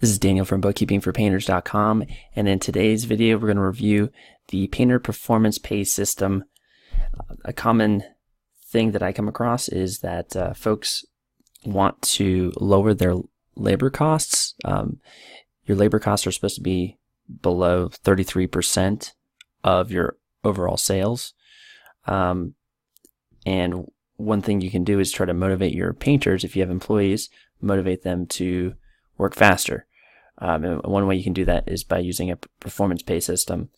This is Daniel from bookkeepingforpainters.com, and in today's video we're going to review the Painter Performance Pay System. A common thing that I come across is that folks want to lower their labor costs. Your labor costs are supposed to be below 33% of your overall sales. And one thing you can do is try to motivate your painters, if you have employees, motivate them to work faster. And one way you can do that is by using a performance pay system.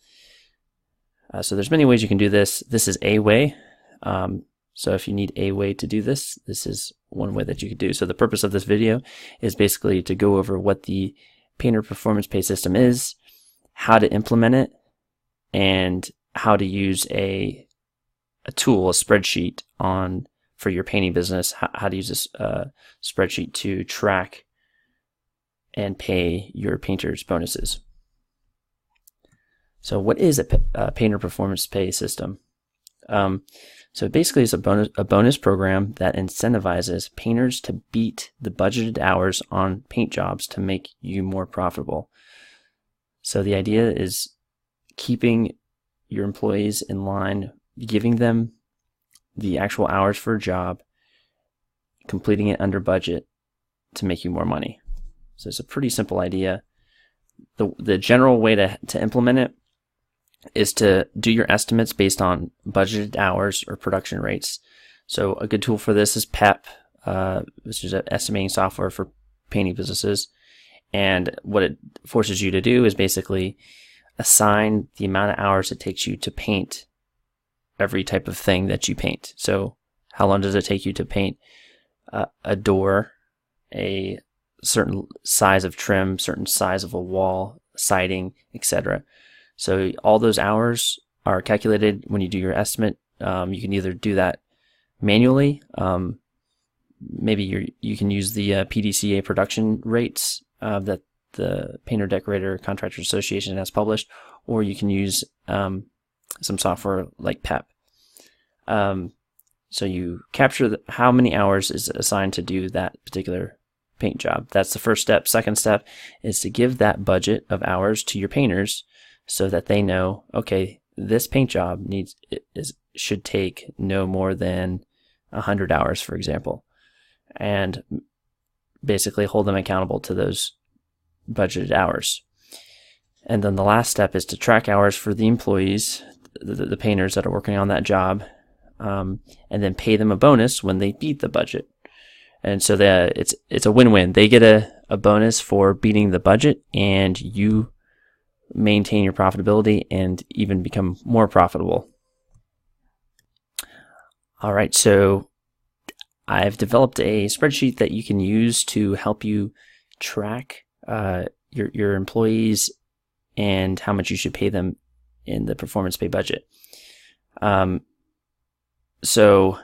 So there's many ways you can do this. This is a way. So if you need a way to do this, this is one way that you could do. So the purpose of this video is basically to go over what the Painter Performance Pay System is, how to implement it, and how to use a tool, a spreadsheet for your painting business, how to use this spreadsheet to track and pay your painters bonuses. So what is a Painter Performance Pay System? So basically it's a bonus program that incentivizes painters to beat the budgeted hours on paint jobs to make you more profitable. So the idea is keeping your employees in line, giving them the actual hours for a job, completing it under budget to make you more money. So it's a pretty simple idea. The general way to implement it is to do your estimates based on budgeted hours or production rates. So a good tool for this is PEP, which is an estimating software for painting businesses. And what it forces you to do is basically assign the amount of hours it takes you to paint every type of thing that you paint. So how long does it take you to paint a door, a certain size of trim, certain size of a wall, siding, etc. So all those hours are calculated when you do your estimate. You can either do that manually. Maybe you can use the PDCA production rates that the Painter Decorator Contractors Association has published, or you can use some software like PEP. So you capture how many hours is assigned to do that particular paint job. That's the first step. Second step is to give that budget of hours to your painters so that they know, okay, this paint job should take no more than 100 hours, for example, and basically hold them accountable to those budgeted hours. And then the last step is to track hours for the employees, the painters that are working on that job, and then pay them a bonus when they beat the budget. And so it's a win-win. They get a bonus for beating the budget, and you maintain your profitability and even become more profitable. All right, so I've developed a spreadsheet that you can use to help you track your employees and how much you should pay them in the performance pay budget. So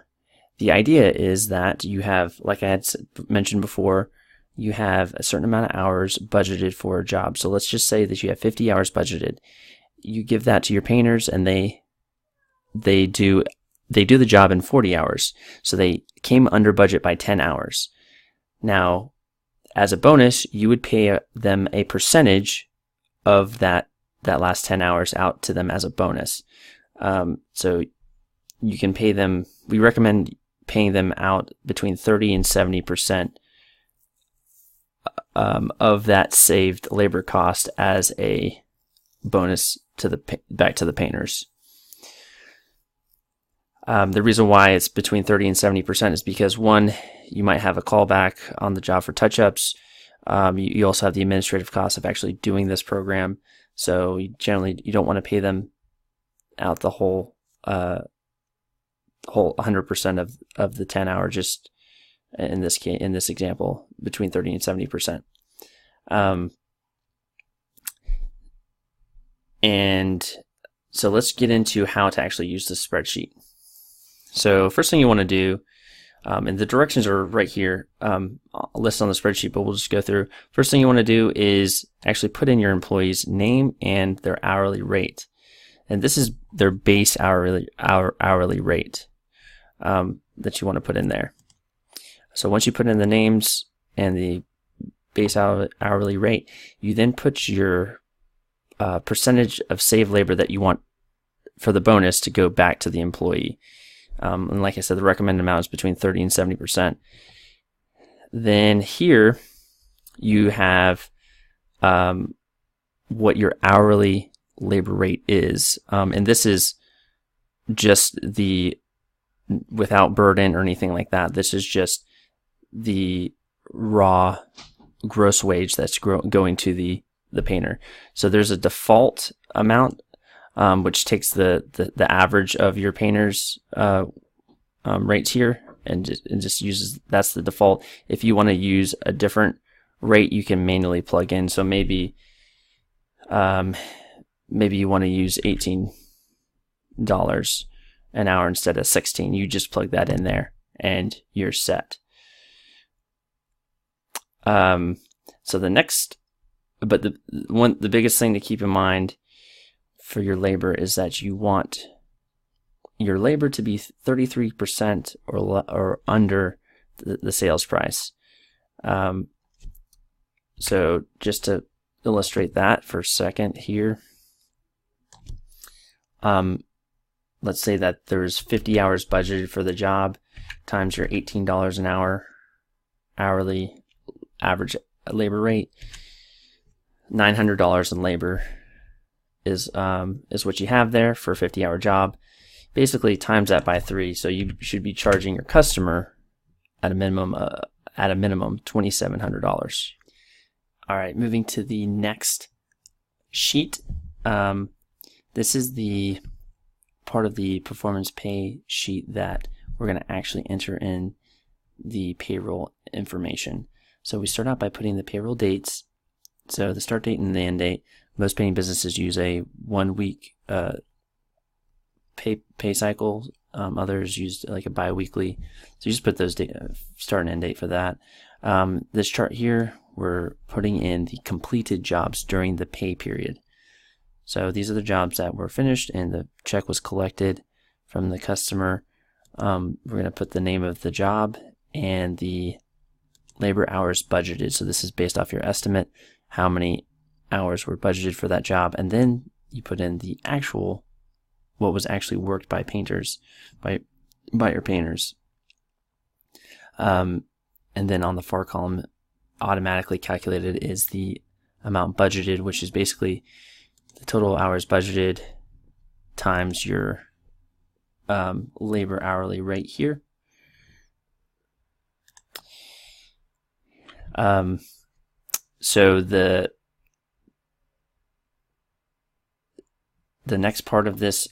the idea is that you have, like I had mentioned before, you have a certain amount of hours budgeted for a job. So let's just say that you have 50 hours budgeted. You give that to your painters, and they do the job in 40 hours. So they came under budget by 10 hours. Now, as a bonus, you would pay them a percentage of that last 10 hours out to them as a bonus. So you can pay them, we recommend paying them out between 30 and 70% of that saved labor cost as a bonus back to the painters. The reason why it's between 30 and 70% is because, one, you might have a callback on the job for touch-ups. You also have the administrative costs of actually doing this program. So you don't want to pay them out the whole 100% of the 10 hour, just in this example, between 30 and 70%. And so let's get into how to actually use this spreadsheet. So first thing you want to do, and the directions are right here, listed on the spreadsheet, but we'll just go through. First thing you want to do is actually put in your employee's name and their hourly rate. And this is their base hourly rate that you want to put in there. So once you put in the names and the base hourly rate, you then put your percentage of saved labor that you want for the bonus to go back to the employee. And like I said, the recommended amount is between 30 and 70%. Then here you have what your hourly labor rate is. And this is just without burden or anything like that. This is just the raw gross wage that's going to the painter. So there's a default amount, which takes the average of your painter's rates here and just uses, that's the default. If you want to use a different rate, you can manually plug in. So maybe you want to use $18 an hour instead of 16. You just plug that in there and you're set. So the next, but the biggest thing to keep in mind for your labor is that you want your labor to be 33% or under the sales price. So just to illustrate that for a second here, let's say that there's 50 hours budgeted for the job times your $18 an hour hourly average labor rate. $900 in labor is what you have there for a 50-hour job. Basically, times that by 3. So you should be charging your customer at a minimum $2,700. All right, moving to the next sheet. This is the part of the performance pay sheet that we're going to actually enter in the payroll information. So we start out by putting the payroll dates. So the start date and the end date. Most painting businesses use a 1-week pay cycle. Others use like a bi-weekly. So you just put those start and end date for that. This chart here, we're putting in the completed jobs during the pay period. So these are the jobs that were finished and the check was collected from the customer. We're going to put the name of the job and the labor hours budgeted. So this is based off your estimate, how many hours were budgeted for that job, and then you put in the actual, what was actually worked by painters, by your painters. And then on the far column, automatically calculated is the amount budgeted, which is basically the total hours budgeted times your labor hourly rate here. So the next part of this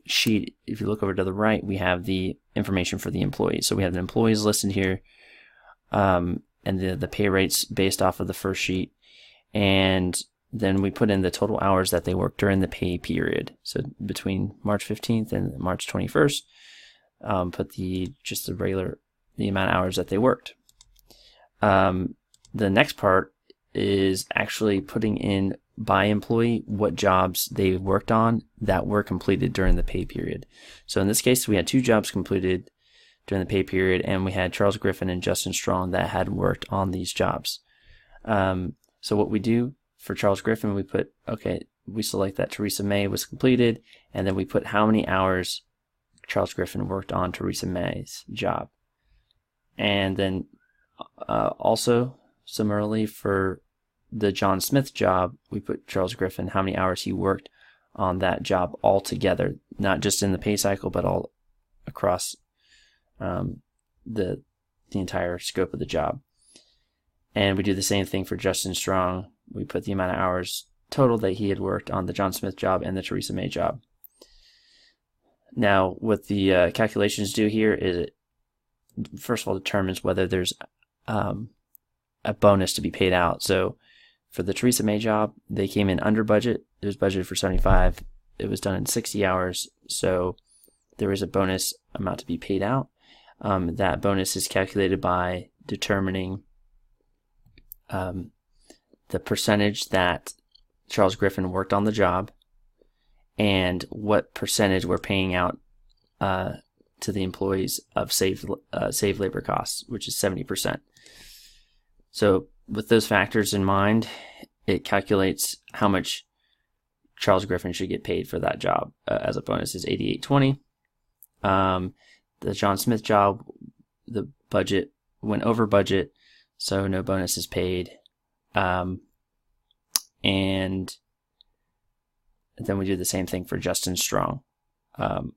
sheet, if you look over to the right, we have the information for the employees. So we have the employees listed here, and the pay rates based off of the first sheet, and then we put in the total hours that they worked during the pay period. So between March 15th and March 21st, put the amount of hours that they worked. The next part is actually putting in by employee what jobs they worked on that were completed during the pay period. So in this case, we had 2 jobs completed during the pay period, and we had Charles Griffin and Justin Strong that had worked on these jobs. So what we do for Charles Griffin, we select that Teresa May was completed, and then we put how many hours Charles Griffin worked on Teresa May's job. And then also, similarly, for the John Smith job, we put Charles Griffin, how many hours he worked on that job altogether, not just in the pay cycle, but all across the entire scope of the job. And we do the same thing for Justin Strong. We put the amount of hours total that he had worked on the John Smith job and the Teresa May job. Now, what the calculations do here is it, first of all, determines whether there's a bonus to be paid out. So for the Teresa May job, they came in under budget. It was budgeted for 75. It was done in 60 hours. So there is a bonus amount to be paid out. That bonus is calculated by determining the percentage that Charles Griffin worked on the job and what percentage we're paying out to the employees of saved labor costs, which is 70%. So with those factors in mind, it calculates how much Charles Griffin should get paid for that job as a bonus is $88.20. The John Smith job, the budget went over budget, so no bonus is paid. And then we do the same thing for Justin Strong. And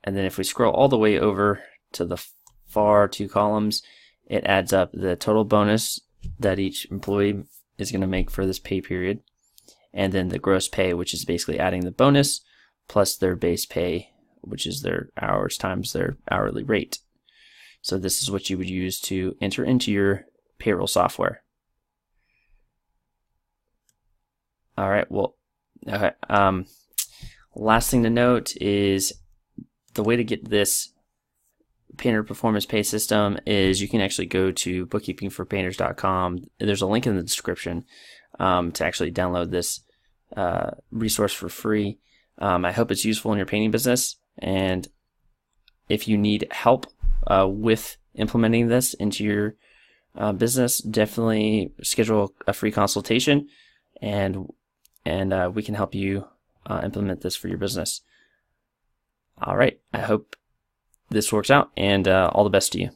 then if we scroll all the way over to the far two columns, it adds up the total bonus that each employee is going to make for this pay period, and then the gross pay, which is basically adding the bonus plus their base pay, which is their hours times their hourly rate. So this is what you would use to enter into your payroll software. All right, well, okay. Last thing to note is the way to get this Painter Performance Pay system is you can actually go to bookkeepingforpainters.com. There's a link in the description to actually download this resource for free. I hope it's useful in your painting business, and if you need help with implementing this into your business, definitely schedule a free consultation, and we can help you implement this for your business. All right, I hope this works out, and all the best to you.